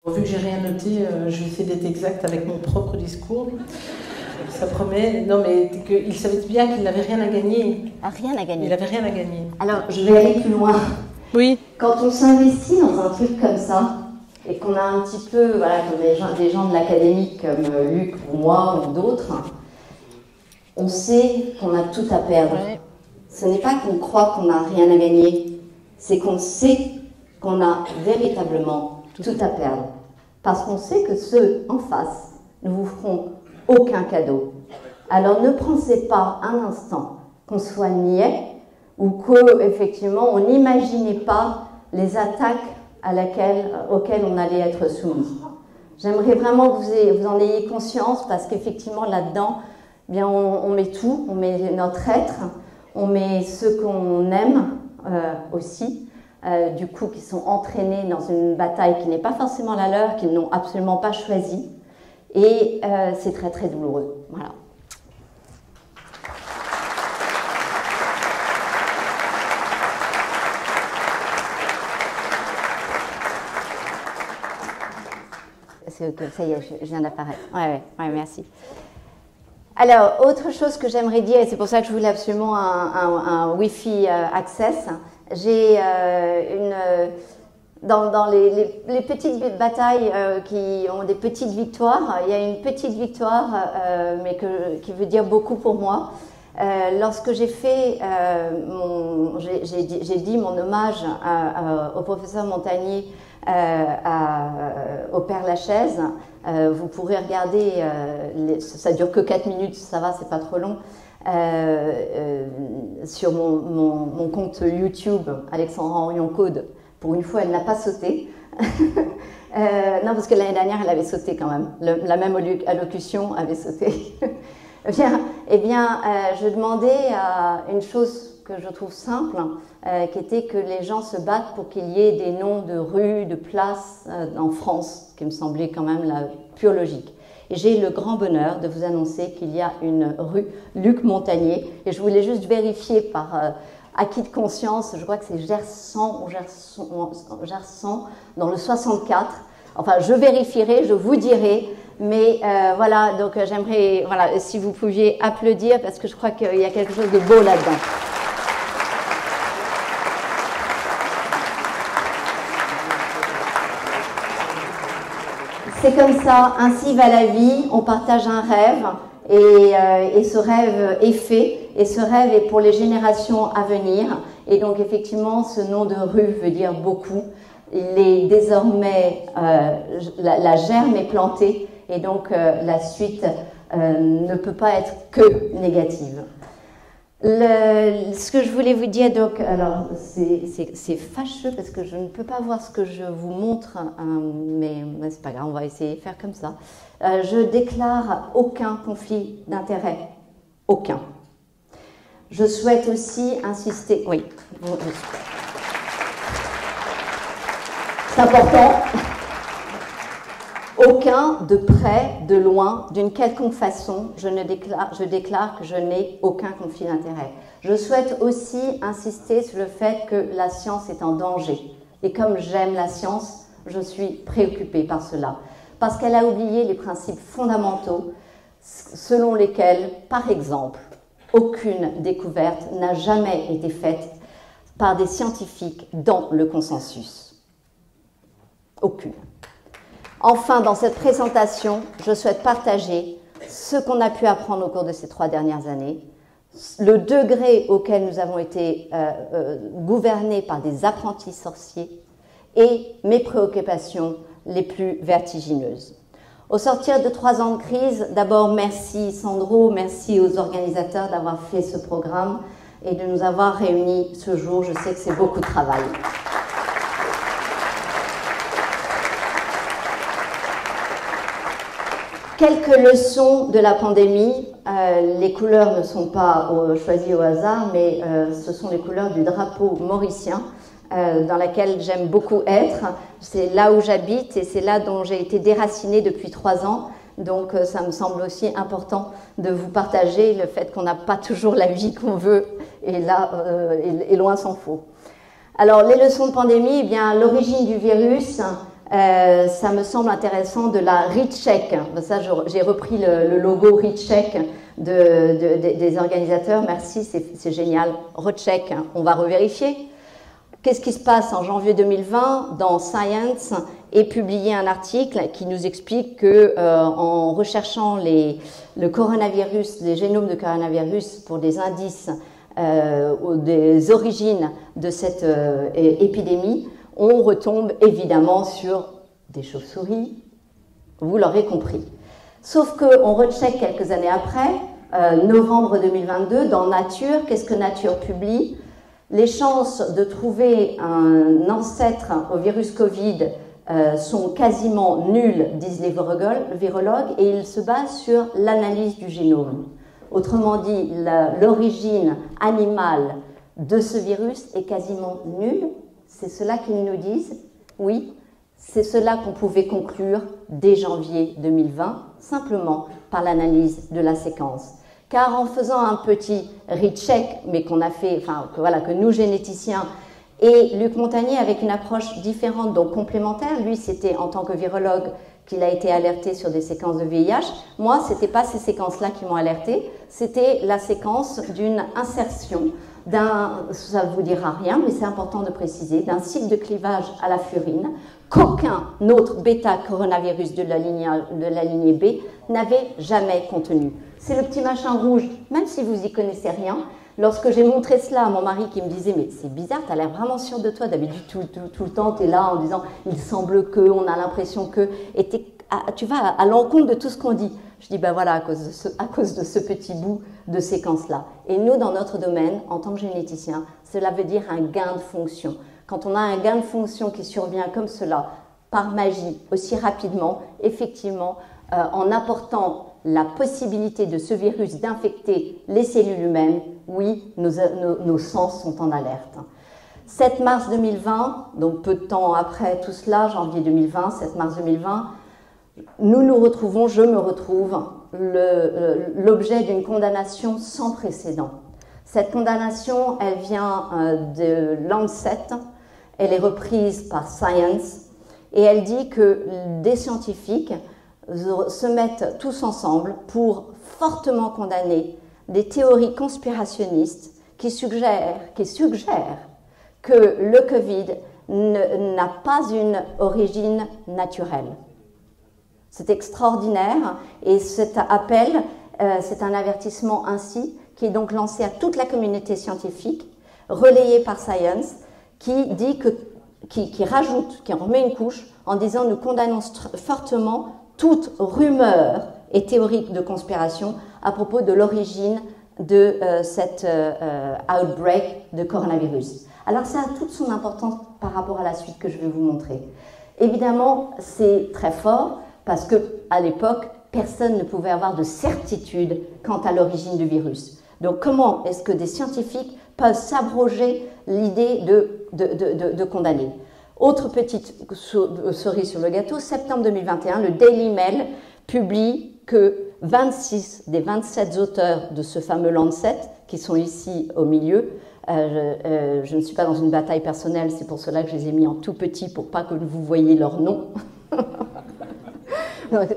Vu que j'ai rien noté, je vais essayer d'être exacte avec mon propre discours. Ça promet. Non, mais il savait bien qu'il n'avait rien à gagner. Ah, rien à gagner. Il n'avait rien à gagner. Alors, je vais aller plus loin. Oui. Quand on s'investit dans un truc comme ça, et qu'on a un petit peu, voilà, comme des gens de l'académie comme Luc ou moi ou d'autres, on sait qu'on a tout à perdre. Ouais. Ce n'est pas qu'on croit qu'on n'a rien à gagner, c'est qu'on sait qu'on a véritablement tout à perdre. Parce qu'on sait que ceux en face ne vous feront aucun cadeau. Alors ne pensez pas un instant qu'on soit niais ou qu'effectivement on n'imaginait pas les attaques auxquelles on allait être soumis. J'aimerais vraiment que vous en ayez conscience parce qu'effectivement là-dedans, eh bien on met tout, on met notre être, on met ceux qu'on aime aussi, du coup qui sont entraînés dans une bataille qui n'est pas forcément la leur, qu'ils n'ont absolument pas choisie. Et c'est très très douloureux. Voilà. C'est ok, ça y est, je viens d'apparaître. Ouais, merci. Alors, autre chose que j'aimerais dire, et c'est pour ça que je voulais absolument un Wi-Fi Access, j'ai dans les petites batailles qui ont des petites victoires, il y a une petite victoire, mais qui veut dire beaucoup pour moi. Lorsque j'ai fait j'ai dit mon hommage au professeur Montagnier au Père Lachaise, vous pourrez regarder, ça dure que 4 minutes, ça va, c'est pas trop long, sur mon compte YouTube, Alexandra Orion-Code. Pour une fois, elle n'a pas sauté. Non, parce que l'année dernière, elle avait sauté quand même. La même allocution avait sauté. Eh bien, je demandais une chose que je trouve simple, qui était que les gens se battent pour qu'il y ait des noms de rues, de places en France, ce qui me semblait quand même la pure logique. Et j'ai le grand bonheur de vous annoncer qu'il y a une rue Luc Montagnier. Et je voulais juste vérifier par acquis de conscience, je crois que c'est Gersan dans le 64. Enfin, je vérifierai, je vous dirai. Mais voilà, donc j'aimerais, voilà, si vous pouviez applaudir, parce que je crois qu'il y a quelque chose de beau là-dedans. C'est comme ça, ainsi va la vie, on partage un rêve, et ce rêve est fait, et ce rêve est pour les générations à venir. Et donc effectivement, ce nom de rue veut dire beaucoup. Il est désormais, la germe est plantée, et donc la suite ne peut pas être que négative. Ce que je voulais vous dire, donc, alors c'est fâcheux parce que je ne peux pas voir ce que je vous montre, mais c'est pas grave, on va essayer de faire comme ça. Je déclare aucun conflit d'intérêt, aucun. Je souhaite aussi insister, oui, c'est important. Aucun, de près, de loin, d'une quelconque façon, je déclare que je n'ai aucun conflit d'intérêt. Je souhaite aussi insister sur le fait que la science est en danger. Et comme j'aime la science, je suis préoccupée par cela. Parce qu'elle a oublié les principes fondamentaux selon lesquels, par exemple, aucune découverte n'a jamais été faite par des scientifiques dans le consensus. Aucune. Enfin, dans cette présentation, je souhaite partager ce qu'on a pu apprendre au cours de ces 3 dernières années, le degré auquel nous avons été gouvernés par des apprentis sorciers et mes préoccupations les plus vertigineuses. Au sortir de 3 ans de crise, d'abord merci Sandro, merci aux organisateurs d'avoir fait ce programme et de nous avoir réunis ce jour. Je sais que c'est beaucoup de travail. Quelques leçons de la pandémie. Les couleurs ne sont pas choisies au hasard, mais ce sont les couleurs du drapeau mauricien, dans laquelle j'aime beaucoup être. C'est là où j'habite et c'est là dont j'ai été déracinée depuis 3 ans. Donc ça me semble aussi important de vous partager le fait qu'on n'a pas toujours la vie qu'on veut, et là, et loin s'en faut. Alors les leçons de pandémie, eh bien l'origine du virus, Ça me semble intéressant de la ReadCheck. Ça, j'ai repris le logo ReadCheck des organisateurs. Merci, c'est génial. ReadCheck, on va revérifier. Qu'est-ce qui se passe en janvier 2020 dans Science est publié un article qui nous explique que en recherchant le coronavirus, les génomes de coronavirus pour des indices des origines de cette épidémie, on retombe évidemment sur des chauves-souris, vous l'aurez compris. Sauf qu'on recheck quelques années après, novembre 2022, dans Nature, qu'est-ce que Nature publie? Les chances de trouver un ancêtre au virus Covid sont quasiment nulles, disent les virologues, et ils se basent sur l'analyse du génome. Autrement dit, l'origine animale de ce virus est quasiment nulle. C'est cela qu'ils nous disent. Oui, c'est cela qu'on pouvait conclure dès janvier 2020, simplement par l'analyse de la séquence. Car en faisant un petit recheck, mais qu'on a fait, que nous généticiens, et Luc Montagnier avec une approche différente, donc complémentaire, lui c'était en tant que virologue qu'il a été alerté sur des séquences de VIH. Moi, ce n'était pas ces séquences-là qui m'ont alerté, c'était la séquence d'une insertion ça ne vous dira rien, mais c'est important de préciser, d'un site de clivage à la furine qu'aucun autre bêta-coronavirus de la lignée B n'avait jamais contenu. C'est le petit machin rouge, même si vous y connaissez rien. Lorsque j'ai montré cela à mon mari qui me disait « mais c'est bizarre, tu as l'air vraiment sûr de toi, d'habitude tout le temps tu es là en disant « il semble que, on a l'impression que », et tu vas à l'encontre de tout ce qu'on dit. Je dis, ben voilà, à cause de ce petit bout de séquence-là. Et nous, dans notre domaine, en tant que généticien, cela veut dire un gain de fonction. Quand on a un gain de fonction qui survient comme cela, par magie, aussi rapidement, effectivement, en apportant la possibilité de ce virus d'infecter les cellules humaines, oui, nos sens sont en alerte. 7 mars 2020, donc peu de temps après tout cela, janvier 2020, 7 mars 2020, nous retrouvons, je me retrouve, l'objet d'une condamnation sans précédent. Cette condamnation, elle vient de Lancet, elle est reprise par Science, et elle dit que des scientifiques se mettent tous ensemble pour fortement condamner des théories conspirationnistes qui suggèrent que le Covid n'a pas une origine naturelle. C'est extraordinaire et cet appel, c'est un avertissement ainsi qui est donc lancé à toute la communauté scientifique, relayé par Science, qui dit qui rajoute, qui en remet une couche en disant nous condamnons fortement toute rumeur et théorie de conspiration à propos de l'origine de cet outbreak de coronavirus. Alors ça a toute son importance par rapport à la suite que je vais vous montrer. Évidemment, c'est très fort parce qu'à l'époque, personne ne pouvait avoir de certitude quant à l'origine du virus. Donc comment est-ce que des scientifiques peuvent s'abroger l'idée de condamner? Autre petite cerise sur le gâteau, septembre 2021, le Daily Mail publie que 26 des 27 auteurs de ce fameux Lancet, qui sont ici au milieu, je ne suis pas dans une bataille personnelle, c'est pour cela que je les ai mis en tout petit pour pas que vous voyez leur nom.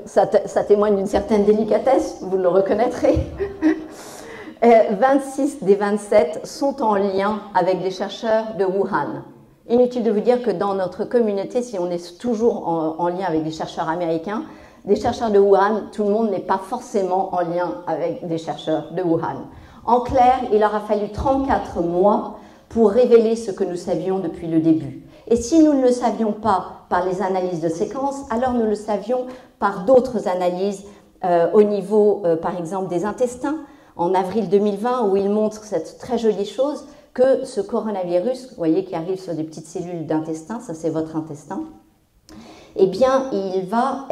Ça témoigne d'une certaine délicatesse, vous le reconnaîtrez. 26 des 27 sont en lien avec des chercheurs de Wuhan. Inutile de vous dire que dans notre communauté, si on est toujours en lien avec des chercheurs américains, des chercheurs de Wuhan, tout le monde n'est pas forcément en lien avec des chercheurs de Wuhan. En clair, il leur a fallu 34 mois pour révéler ce que nous savions depuis le début. Et si nous ne le savions pas par les analyses de séquences, alors nous le savions par d'autres analyses au niveau, par exemple, des intestins, en avril 2020, où il montre cette très jolie chose, que ce coronavirus, vous voyez, qui arrive sur des petites cellules d'intestin, ça c'est votre intestin, eh bien, il va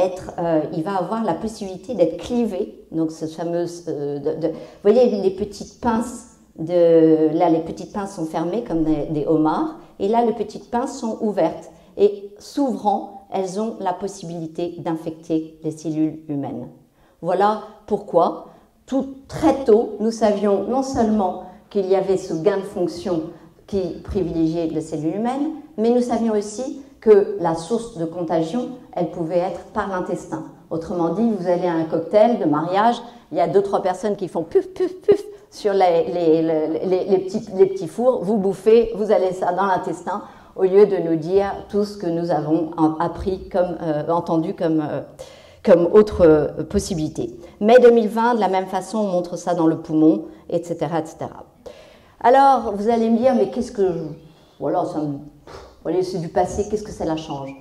avoir la possibilité d'être clivé. Donc, ce fameux, vous voyez, les petites pinces, là, les petites pinces sont fermées comme des homards, et là, les petites pinces sont ouvertes. Et s'ouvrant, elles ont la possibilité d'infecter les cellules humaines. Voilà pourquoi, très tôt, nous savions non seulement qu'il y avait ce gain de fonction qui privilégiait les cellules humaines, mais nous savions aussi que la source de contagion, elle pouvait être par l'intestin. Autrement dit, vous allez à un cocktail de mariage, il y a 2-3 personnes qui font puf, puf, puf sur les petits fours, vous bouffez, vous allez ça dans l'intestin, au lieu de nous dire tout ce que nous avons appris, entendu comme autre possibilité. Mai 2020, de la même façon, on montre ça dans le poumon, etc., etc. Alors, vous allez me dire, mais qu'est-ce que... Voilà, c'est du passé, qu'est-ce que cela change?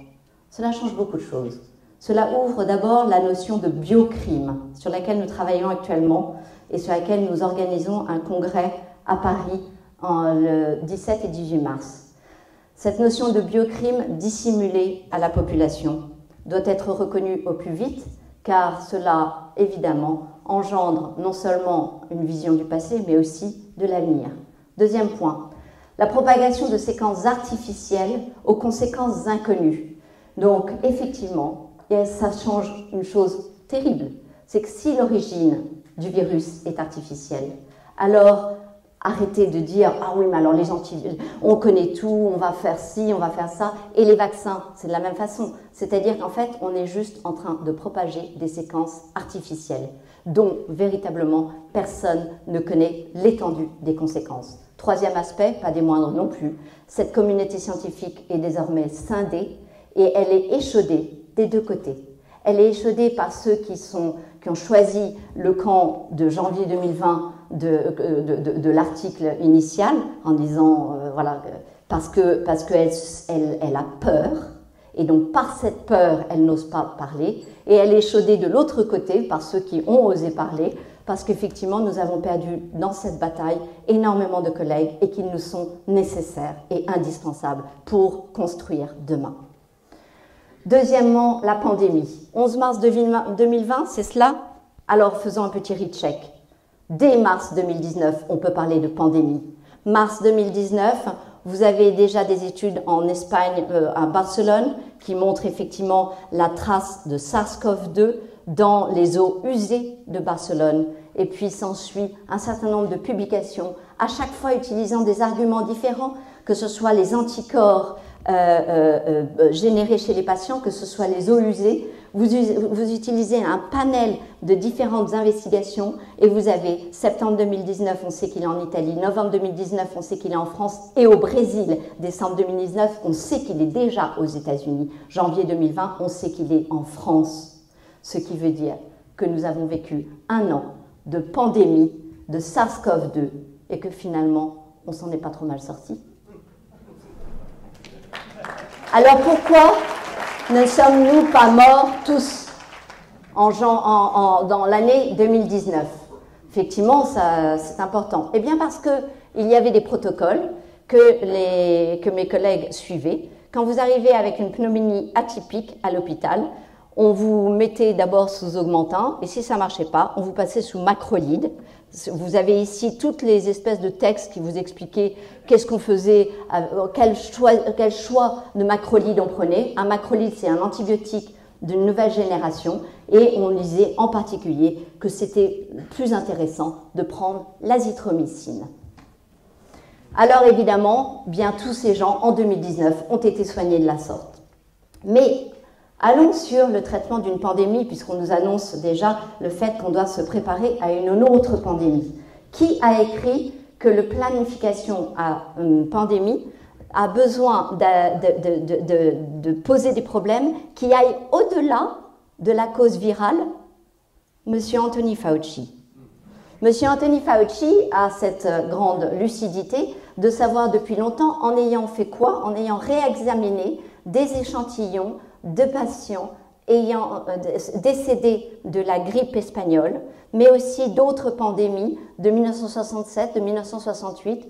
Cela change beaucoup de choses. Cela ouvre d'abord la notion de biocrime, sur laquelle nous travaillons actuellement et sur laquelle nous organisons un congrès à Paris le 17 et 18 mars. Cette notion de biocrime dissimulée à la population doit être reconnue au plus vite, car cela, évidemment, engendre non seulement une vision du passé, mais aussi de l'avenir. Deuxième point, la propagation de séquences artificielles aux conséquences inconnues. Donc, effectivement, ça change une chose terrible, c'est que si l'origine du virus est artificielle, alors arrêtez de dire « Ah oui, mais alors les antivirus, on connaît tout, on va faire ci, on va faire ça », et les vaccins, c'est de la même façon. C'est-à-dire qu'en fait, on est juste en train de propager des séquences artificielles dont véritablement personne ne connaît l'étendue des conséquences. Troisième aspect, pas des moindres non plus, cette communauté scientifique est désormais scindée et elle est échaudée des deux côtés. Elle est échaudée par ceux qui ont choisi le camp de janvier 2020 de l'article initial en disant voilà, parce qu'elle a peur et donc par cette peur elle n'ose pas parler, et elle est échaudée de l'autre côté par ceux qui ont osé parler, parce qu'effectivement nous avons perdu dans cette bataille énormément de collègues et qu'ils nous sont nécessaires et indispensables pour construire demain. Deuxièmement, la pandémie. 11 mars 2020, c'est cela? Alors faisons un petit recheck. Dès mars 2019, on peut parler de pandémie. Mars 2019, vous avez déjà des études en Espagne, à Barcelone, qui montrent effectivement la trace de SARS-CoV-2 dans les eaux usées de Barcelone. Et puis s'ensuit un certain nombre de publications, à chaque fois utilisant des arguments différents, que ce soit les anticorps générés chez les patients, que ce soit les eaux usées. Vous utilisez un panel de différentes investigations et vous avez septembre 2019, on sait qu'il est en Italie, novembre 2019, on sait qu'il est en France et au Brésil, décembre 2019, on sait qu'il est déjà aux États-Unis, janvier 2020, on sait qu'il est en France. Ce qui veut dire que nous avons vécu un an de pandémie de SARS-CoV-2 et que finalement, on s'en est pas trop mal sorti. Alors pourquoi ne sommes-nous pas morts tous dans l'année 2019? Effectivement, c'est important. Eh bien parce qu'il y avait des protocoles que mes collègues suivaient. Quand vous arrivez avec une pneumonie atypique à l'hôpital, on vous mettait d'abord sous augmentin et si ça ne marchait pas, on vous passait sous macrolide. Vous avez ici toutes les espèces de textes qui vous expliquaient qu'est-ce qu'on faisait, quel choix de macrolide on prenait. Un macrolide, c'est un antibiotique d'une nouvelle génération et on disait en particulier que c'était plus intéressant de prendre l'azithromycine. Alors évidemment, bien tous ces gens en 2019 ont été soignés de la sorte. Mais allons sur le traitement d'une pandémie, puisqu'on nous annonce déjà le fait qu'on doit se préparer à une autre pandémie. Qui a écrit que la planification à une pandémie a besoin de poser des problèmes qui aillent au-delà de la cause virale? Monsieur Anthony Fauci. Monsieur Anthony Fauci a cette grande lucidité de savoir depuis longtemps, en ayant fait quoi? En ayant réexaminé des échantillons de patients ayant décédé de la grippe espagnole, mais aussi d'autres pandémies de 1967, de 1968,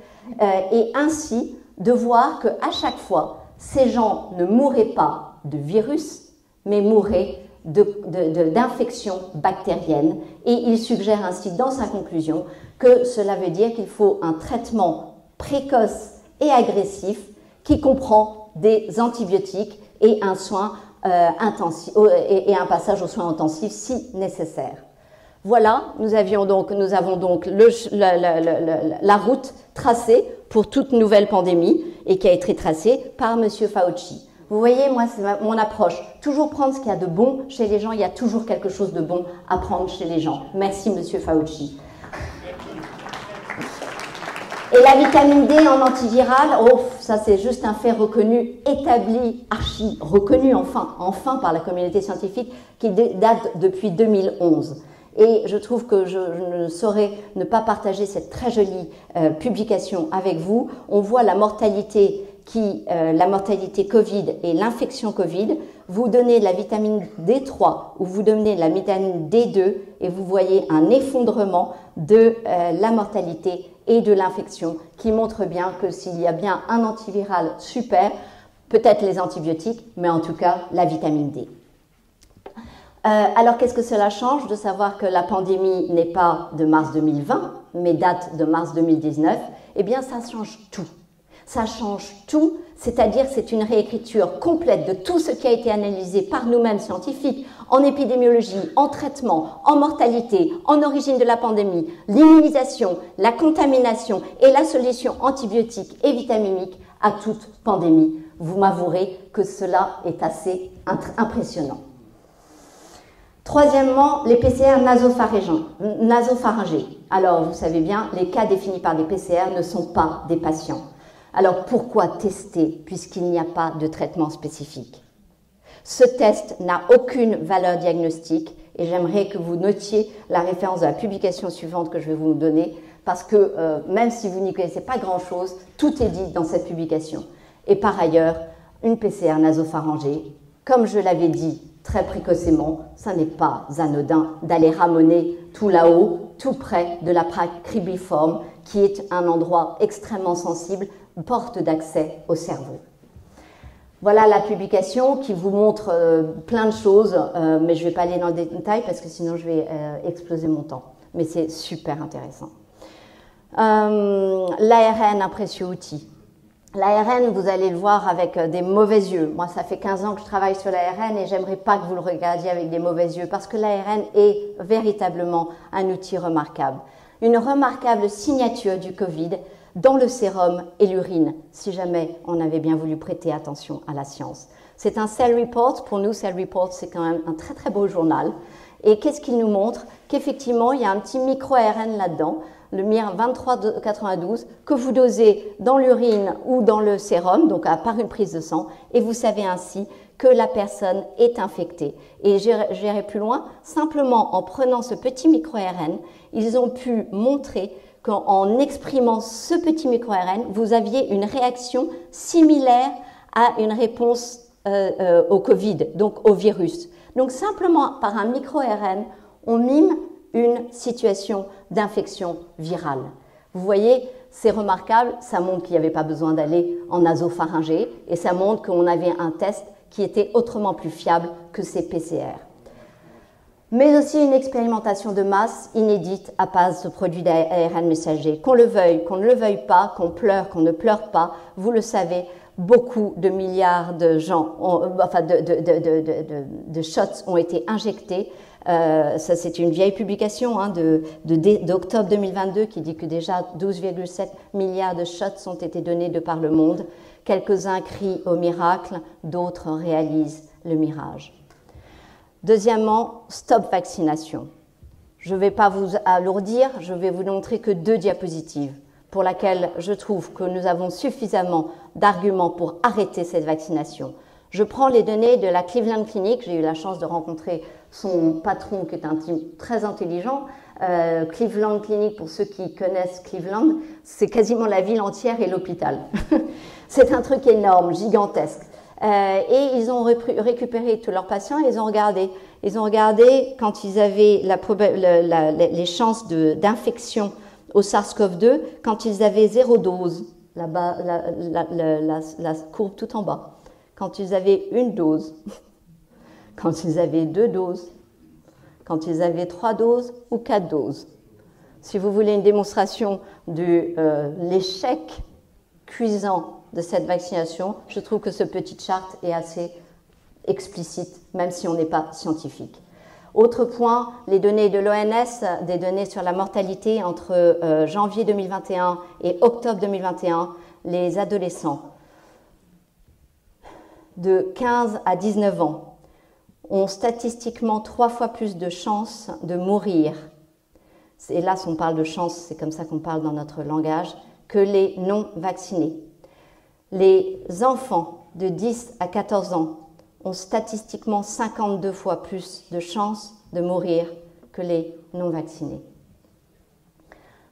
et ainsi de voir qu'à chaque fois, ces gens ne mouraient pas de virus, mais mouraient d'infections bactériennes. Et il suggère ainsi dans sa conclusion que cela veut dire qu'il faut un traitement précoce et agressif qui comprend des antibiotiques et un soin intensif et un passage aux soins intensifs si nécessaire. Voilà, nous avons donc la route tracée pour toute nouvelle pandémie et qui a été tracée par M. Fauci. Vous voyez, moi, c'est mon approche. Toujours prendre ce qu'il y a de bon chez les gens. Il y a toujours quelque chose de bon à prendre chez les gens. Merci, Monsieur Fauci. Et la vitamine D en antiviral, oh, ça c'est juste un fait reconnu, établi, archi reconnu enfin par la communauté scientifique, qui date depuis 2011. Et je trouve que je ne saurais ne pas partager cette très jolie publication avec vous. On voit la mortalité Covid et l'infection Covid. Vous donnez de la vitamine D3 ou vous donnez de la vitamine D2 et vous voyez un effondrement de la mortalité et de l'infection qui montre bien que s'il y a bien un antiviral super, peut-être les antibiotiques, mais en tout cas la vitamine D. Alors qu'est-ce que cela change de savoir que la pandémie n'est pas de mars 2020, mais date de mars 2019? Eh bien ça change tout. Ça change tout, c'est-à-dire c'est une réécriture complète de tout ce qui a été analysé par nous-mêmes scientifiques en épidémiologie, en traitement, en mortalité, en origine de la pandémie, l'immunisation, la contamination et la solution antibiotique et vitaminique à toute pandémie. Vous m'avouerez que cela est assez impressionnant. Troisièmement, les PCR nasopharyngés. Alors, vous savez bien, les cas définis par des PCR ne sont pas des patients. Alors, pourquoi tester puisqu'il n'y a pas de traitement spécifique? Ce test n'a aucune valeur diagnostique et j'aimerais que vous notiez la référence de la publication suivante que je vais vous donner parce que même si vous n'y connaissez pas grand-chose, tout est dit dans cette publication. Et par ailleurs, une PCR nasopharyngée, comme je l'avais dit très précocement, ça n'est pas anodin d'aller ramoner tout là-haut, tout près de la plaque cribriforme, qui est un endroit extrêmement sensible, porte d'accès au cerveau. Voilà la publication qui vous montre plein de choses, mais je ne vais pas aller dans les détails parce que sinon je vais exploser mon temps. Mais c'est super intéressant. L'ARN, un précieux outil. L'ARN, vous allez le voir avec des mauvais yeux. Moi, ça fait 15 ans que je travaille sur l'ARN et j'aimerais pas que vous le regardiez avec des mauvais yeux parce que l'ARN est véritablement un outil remarquable. Une remarquable signature du Covid dans le sérum et l'urine, si jamais on avait bien voulu prêter attention à la science. C'est un Cell Report. Pour nous, Cell Report, c'est quand même un très très beau journal. Et qu'est-ce qu'il nous montre? Qu'effectivement, il y a un petit micro-ARN là-dedans, le MIR 2392, que vous dosez dans l'urine ou dans le sérum, donc par une prise de sang, et vous savez ainsi que la personne est infectée. Et j'irai plus loin, simplement en prenant ce petit micro-ARN, ils ont pu montrer qu'en exprimant ce petit micro-ARN, vous aviez une réaction similaire à une réponse au Covid, donc au virus. Donc simplement par un micro-ARN, on mime une situation d'infection virale. Vous voyez, c'est remarquable, ça montre qu'il n'y avait pas besoin d'aller en nasopharyngée et ça montre qu'on avait un test qui était autrement plus fiable que ces PCR. Mais aussi une expérimentation de masse inédite à base de produits d'ARN messager. Qu'on le veuille, qu'on ne le veuille pas, qu'on pleure, qu'on ne pleure pas, vous le savez, beaucoup de milliards de gens, de shots ont été injectés. Ça, c'est une vieille publication d'octobre 2022 qui dit que déjà 12,7 milliards de shots ont été donnés de par le monde. Quelques-uns crient au miracle, d'autres réalisent le mirage. Deuxièmement, stop vaccination. Je ne vais pas vous alourdir, je vais vous montrer que 2 diapositives pour laquelle je trouve que nous avons suffisamment d'arguments pour arrêter cette vaccination. Je prends les données de la Cleveland Clinic, j'ai eu la chance de rencontrer son patron qui est un type très intelligent. Cleveland Clinic, pour ceux qui connaissent Cleveland, c'est quasiment la ville entière et l'hôpital. C'est un truc énorme, gigantesque. Et ils ont récupéré tous leurs patients et ils ont regardé. Ils ont regardé quand ils avaient les chances d'infection au SARS-CoV-2, quand ils avaient 0 dose, là-bas, la courbe tout en bas. Quand ils avaient 1 dose, quand ils avaient 2 doses, quand ils avaient 3 doses ou 4 doses. Si vous voulez une démonstration de l'échec cuisant de cette vaccination, je trouve que ce petit chart est assez explicite, même si on n'est pas scientifique. Autre point, les données de l'OMS, des données sur la mortalité entre janvier 2021 et octobre 2021, les adolescents. de 15 à 19 ans ont statistiquement 3 fois plus de chances de mourir, et là on parle de chance, c'est comme ça qu'on parle dans notre langage, que les non-vaccinés. Les enfants de 10 à 14 ans ont statistiquement 52 fois plus de chances de mourir que les non-vaccinés.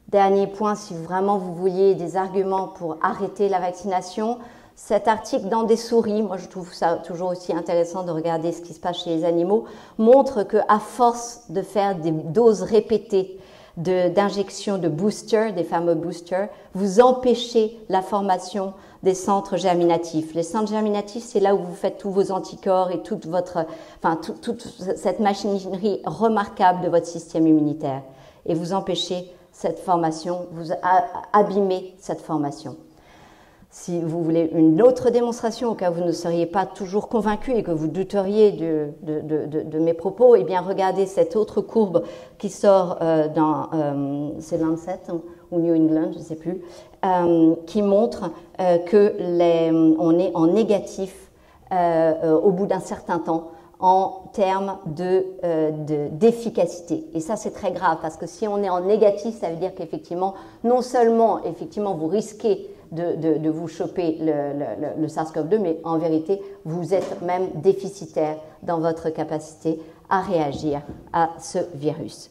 Dernier point, si vraiment vous vouliez des arguments pour arrêter la vaccination, cet article dans des souris, moi je trouve ça toujours aussi intéressant de regarder ce qui se passe chez les animaux, montre qu'à force de faire des doses répétées d'injection de boosters, des fameux boosters, vous empêchez la formation des centres germinatifs. Les centres germinatifs, c'est là où vous faites tous vos anticorps et toute cette machinerie remarquable de votre système immunitaire. Et vous empêchez cette formation, vous abîmez cette formation. Si vous voulez une autre démonstration, au cas où vous ne seriez pas toujours convaincu et que vous douteriez de mes propos, eh bien regardez cette autre courbe qui sort c'est Lancet ou New England, je ne sais plus, qui montre qu'on est en négatif au bout d'un certain temps en termes d'efficacité. Et ça, c'est très grave parce que si on est en négatif, ça veut dire qu'effectivement, non seulement effectivement, vous risquez de vous choper le SARS-CoV-2, mais en vérité, vous êtes même déficitaire dans votre capacité à réagir à ce virus.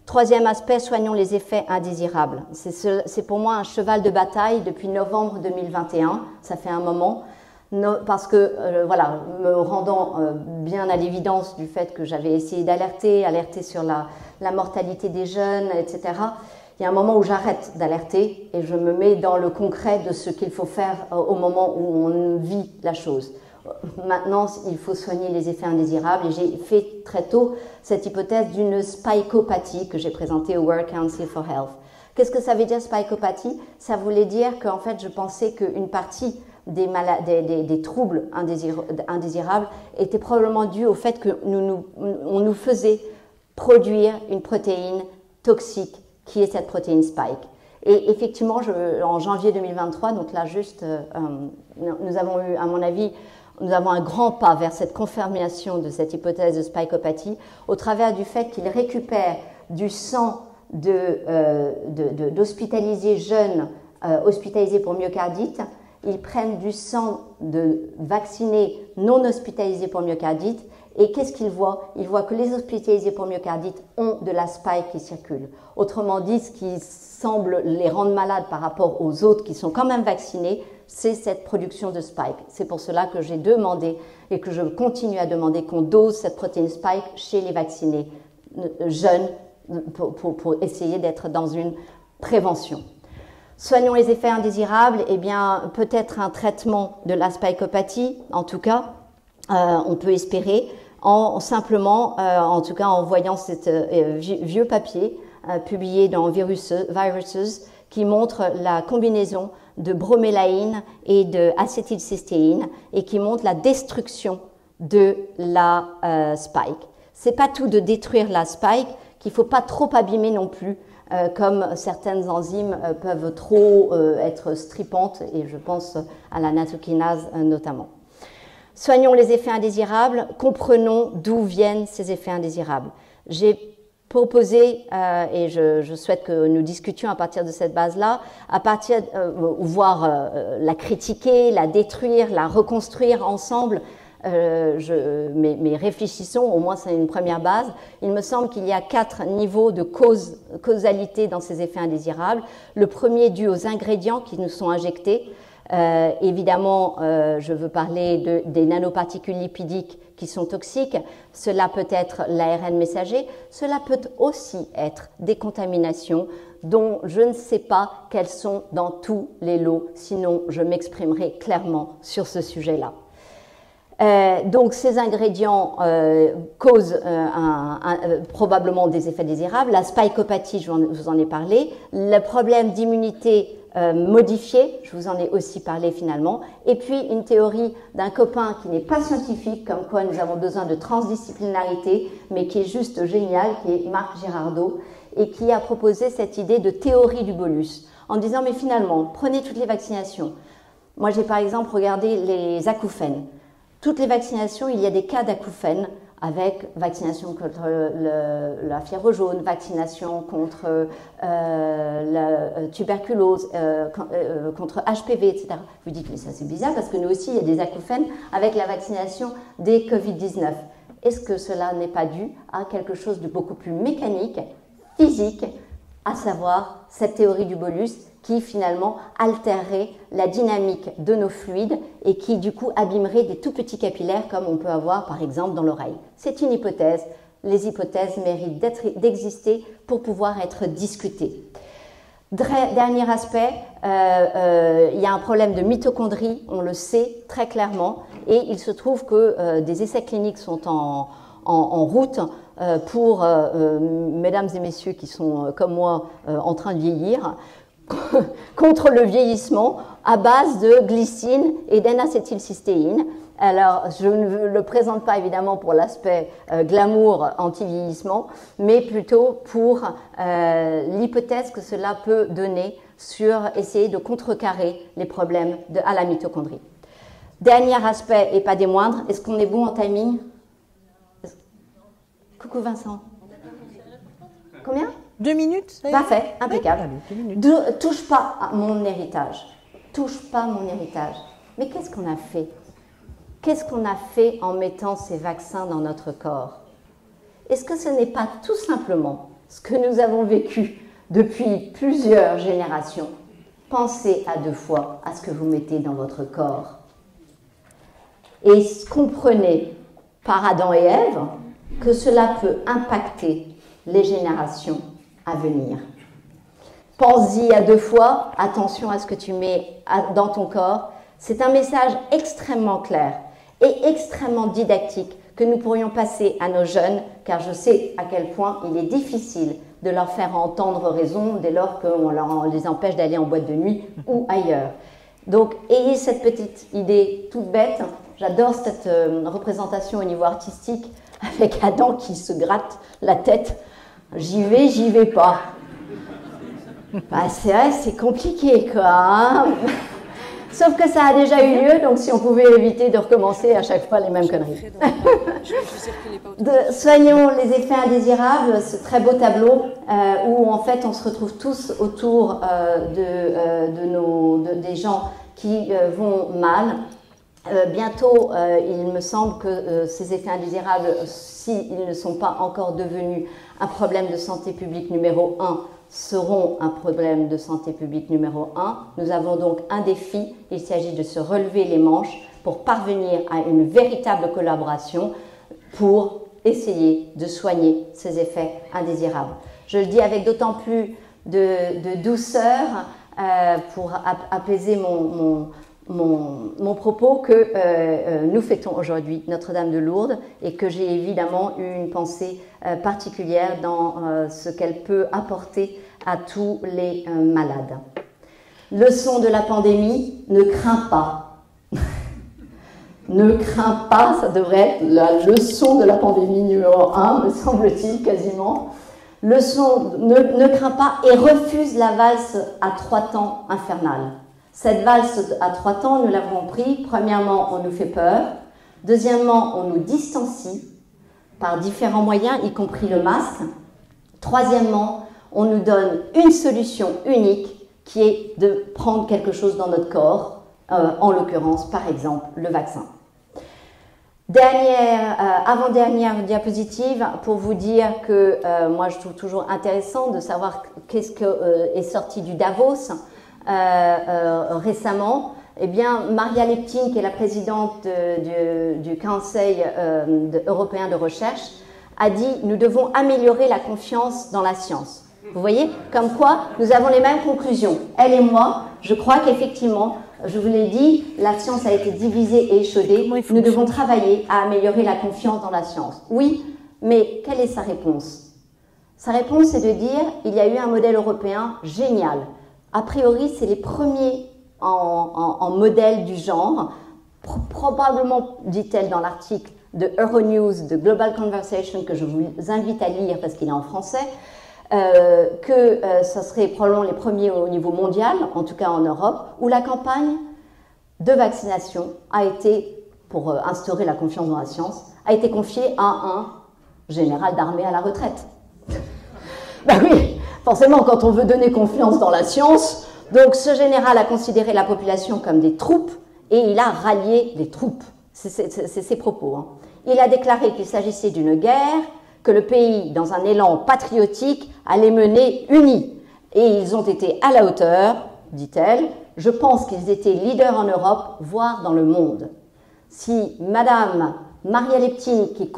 Troisième aspect, soignons les effets indésirables. C'est pour moi un cheval de bataille depuis novembre 2021, ça fait un moment, parce que, voilà, me rendant bien à l'évidence du fait que j'avais essayé alerter sur la mortalité des jeunes, etc., il y a un moment où j'arrête d'alerter et je me mets dans le concret de ce qu'il faut faire au moment où on vit la chose. Maintenant, il faut soigner les effets indésirables et j'ai fait très tôt cette hypothèse d'une spikeopathie que j'ai présentée au World Council for Health. Qu'est-ce que ça veut dire spikeopathie? Ça voulait dire qu'en fait, je pensais qu'une partie des troubles indésirables était probablement due au fait qu'on nous faisait produire une protéine toxique qui est cette protéine spike. Et effectivement, en janvier 2023, donc là juste, nous avons eu, à mon avis, nous avons un grand pas vers cette confirmation de cette hypothèse de spikeopathie au travers du fait qu'il récupère du sang d'hospitalisés jeunes hospitalisés pour myocardite. Ils prennent du sang de vaccinés non hospitalisés pour myocardite. Et qu'est-ce qu'ils voient? Ils voient que les hospitalisés pour myocardite ont de la spike qui circule. Autrement dit, ce qui semble les rendre malades par rapport aux autres qui sont quand même vaccinés, c'est cette production de spike. C'est pour cela que j'ai demandé et que je continue à demander qu'on dose cette protéine spike chez les vaccinés jeunes pour essayer d'être dans une prévention. Soignons les effets indésirables, eh bien peut-être un traitement de la spikeopathie, en tout cas, on peut espérer, en tout cas en voyant cet vieux papier publié dans Viruses qui montre la combinaison de bromélaïne et de acétylcystéine et qui montre la destruction de la spike. C'est pas tout de détruire la spike, qu'il faut pas trop abîmer non plus, comme certaines enzymes peuvent trop être stripantes, et je pense à la nattokinase notamment. Soignons les effets indésirables, comprenons d'où viennent ces effets indésirables. J'ai proposé, et je souhaite que nous discutions à partir de cette base-là, voire la critiquer, la détruire, la reconstruire ensemble, mais réfléchissons, au moins c'est une première base. Il me semble qu'il y a 4 niveaux de causalité dans ces effets indésirables. Le premier dû aux ingrédients qui nous sont injectés. Évidemment, je veux parler des nanoparticules lipidiques qui sont toxiques. Cela peut être l'ARN messager. Cela peut aussi être des contaminations dont je ne sais pas quelles sont dans tous les lots. Sinon, je m'exprimerai clairement sur ce sujet-là. Donc ces ingrédients causent probablement des effets désirables. La spikeopathie, je vous en ai parlé. Le problème d'immunité modifiée, je vous en ai aussi parlé finalement. Et puis une théorie d'un copain qui n'est pas scientifique, comme quoi nous avons besoin de transdisciplinarité, mais qui est juste génial, qui est Marc Girardot, et qui a proposé cette idée de théorie du bolus, en disant mais finalement, prenez toutes les vaccinations. Moi j'ai par exemple regardé les acouphènes. Toutes les vaccinations, il y a des cas d'acouphènes, avec vaccination contre la fièvre jaune, vaccination contre la tuberculose, contre HPV, etc. Vous dites, mais ça c'est bizarre, parce que nous aussi, il y a des acouphènes avec la vaccination des Covid-19. Est-ce que cela n'est pas dû à quelque chose de beaucoup plus mécanique, physique, à savoir cette théorie du bolus qui finalement altérerait la dynamique de nos fluides et qui du coup abîmerait des tout petits capillaires comme on peut avoir par exemple dans l'oreille. C'est une hypothèse. Les hypothèses méritent d'exister pour pouvoir être discutées. Dernier aspect, il y a un problème de mitochondrie, on le sait très clairement, et il se trouve que des essais cliniques sont en route pour mesdames et messieurs qui sont comme moi en train de vieillir, contre le vieillissement à base de glycine et d'N-acétylcystéine. Alors, je ne le présente pas évidemment pour l'aspect glamour anti-vieillissement, mais plutôt pour l'hypothèse que cela peut donner sur essayer de contrecarrer les problèmes à la mitochondrie. Dernier aspect, et pas des moindres, est-ce qu'on est bon en timing? Coucou Vincent. Combien? 2 minutes. Parfait, impeccable. Oui, 2 minutes. Touche pas à mon héritage. Touche pas à mon héritage. Mais qu'est-ce qu'on a fait? Qu'est-ce qu'on a fait en mettant ces vaccins dans notre corps? Est-ce que ce n'est pas tout simplement ce que nous avons vécu depuis plusieurs générations? Pensez à 2 fois à ce que vous mettez dans votre corps. Et comprenez, par Adam et Ève, que cela peut impacter les générations à venir. Pense-y à 2 fois, attention à ce que tu mets dans ton corps. C'est un message extrêmement clair et extrêmement didactique que nous pourrions passer à nos jeunes, car je sais à quel point il est difficile de leur faire entendre raison dès lors qu'on les empêche d'aller en boîte de nuit ou ailleurs. Donc, ayez cette petite idée toute bête. J'adore cette représentation au niveau artistique avec Adam qui se gratte la tête. J'y vais pas. Bah, c'est vrai, c'est compliqué, quoi. Hein. Sauf que ça a déjà eu lieu, donc si on pouvait éviter de recommencer à chaque fois les mêmes conneries. Soignons les effets indésirables, ce très beau tableau où en fait on se retrouve tous autour des gens qui vont mal. Bientôt, il me semble que ces effets indésirables, s'ils ne sont pas encore devenus un problème de santé publique numéro 1, seront un problème de santé publique numéro 1. Nous avons donc un défi. Il s'agit de se relever les manches pour parvenir à une véritable collaboration pour essayer de soigner ces effets indésirables. Je le dis avec d'autant plus de douceur pour apaiser mon propos que nous fêtons aujourd'hui Notre-Dame de Lourdes et que j'ai évidemment eu une pensée particulière dans ce qu'elle peut apporter à tous les malades. Leçon de la pandémie, ne crains pas. Ne crains pas, ça devrait être la leçon de la pandémie numéro 1, me semble-t-il quasiment. Leçon, ne crains pas et refuse la valse à 3 temps infernale. Cette valse à 3 temps, nous l'avons pris. Premièrement, on nous fait peur. Deuxièmement, on nous distancie par différents moyens, y compris le masque. Troisièmement, on nous donne une solution unique qui est de prendre quelque chose dans notre corps, en l'occurrence, par exemple, le vaccin. Avant-dernière diapositive pour vous dire que moi, je trouve toujours intéressant de savoir qu'est-ce qui est sorti du Davos. Récemment, eh bien, Maria Leptin, qui est la présidente du Conseil européen de recherche, a dit « Nous devons améliorer la confiance dans la science ». Vous voyez, comme quoi nous avons les mêmes conclusions. Elle et moi, je crois qu'effectivement, je vous l'ai dit, la science a été divisée et échaudée. Nous devons travailler à améliorer la confiance dans la science. Oui, mais quelle est sa réponse? Sa réponse, c'est de dire « Il y a eu un modèle européen génial ». A priori, c'est les premiers en modèle du genre. Probablement, dit-elle dans l'article de Euronews, de Global Conversation, que je vous invite à lire parce qu'il est en français, que ce serait probablement les premiers au niveau mondial, en tout cas en Europe, où la campagne de vaccination a été pour instaurer la confiance dans la science, a été confié à un général d'armée à la retraite. Ben oui, forcément, quand on veut donner confiance dans la science, donc ce général a considéré la population comme des troupes et il a rallié les troupes. C'est ses propos. Hein. Il a déclaré qu'il s'agissait d'une guerre, que le pays, dans un élan patriotique, allait mener uni. Et ils ont été à la hauteur, dit-elle. Je pense qu'ils étaient leaders en Europe, voire dans le monde. Si Madame Maria Leptini, qui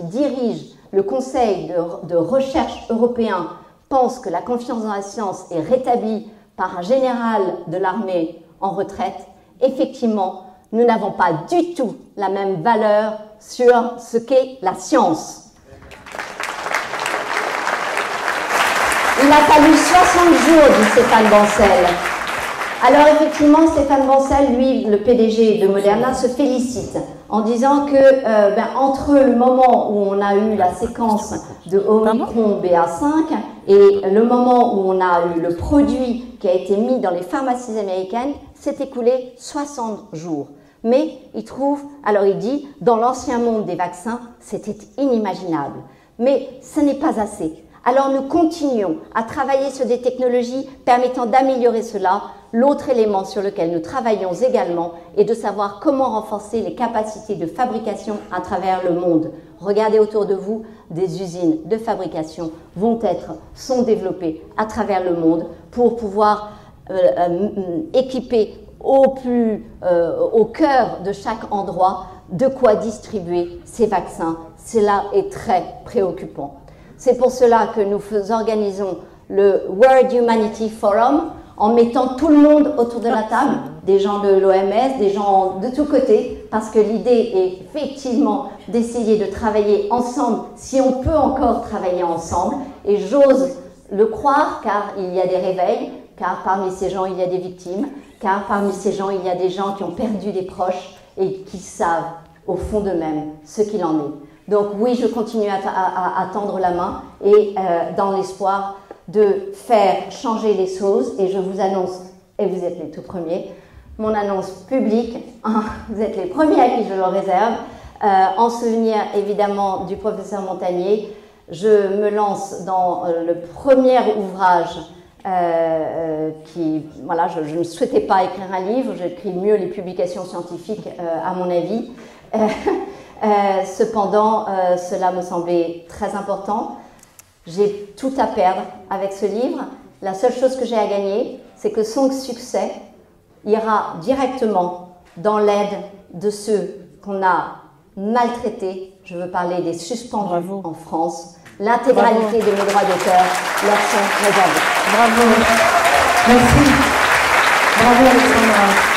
dirige le Conseil de recherche européen, pense que la confiance dans la science est rétablie par un général de l'armée en retraite, effectivement, nous n'avons pas du tout la même valeur sur ce qu'est la science. Il a fallu 60 jours, dit Stéphane Bancel. Alors effectivement, Stéphane Bancel, lui, le PDG de Moderna, se félicite en disant que entre le moment où on a eu la séquence de Omicron BA5 et le moment où on a eu le produit qui a été mis dans les pharmacies américaines, s'est écoulé 60 jours. Mais il trouve, alors il dit, dans l'ancien monde des vaccins, c'était inimaginable. Mais ce n'est pas assez. Alors nous continuons à travailler sur des technologies permettant d'améliorer cela. L'autre élément sur lequel nous travaillons également est de savoir comment renforcer les capacités de fabrication à travers le monde. Regardez autour de vous, des usines de fabrication sont développées à travers le monde pour pouvoir équiper au cœur de chaque endroit de quoi distribuer ces vaccins. Cela est très préoccupant. C'est pour cela que nous organisons le World Humanity Forum en mettant tout le monde autour de la table, des gens de l'OMS, des gens de tous côtés, parce que l'idée est effectivement d'essayer de travailler ensemble, si on peut encore travailler ensemble, et j'ose le croire car il y a des réveils, car parmi ces gens il y a des victimes, car parmi ces gens il y a des gens qui ont perdu des proches et qui savent au fond d'eux-mêmes ce qu'il en est. Donc oui, je continue à tendre la main et dans l'espoir de faire changer les choses, et je vous annonce, et vous êtes les tout premiers, mon annonce publique, vous êtes les premiers à qui je le réserve, en souvenir évidemment du professeur Montagnier, je me lance dans le premier ouvrage voilà, je ne souhaitais pas écrire un livre, j'écris mieux les publications scientifiques à mon avis. Cependant, cela me semblait très important. J'ai tout à perdre avec ce livre. La seule chose que j'ai à gagner, c'est que son succès ira directement dans l'aide de ceux qu'on a maltraités. Je veux parler des suspendus en France. L'intégralité de mes droits d'auteur leur sont réservés. Bravo. Merci. Bravo Alexandra.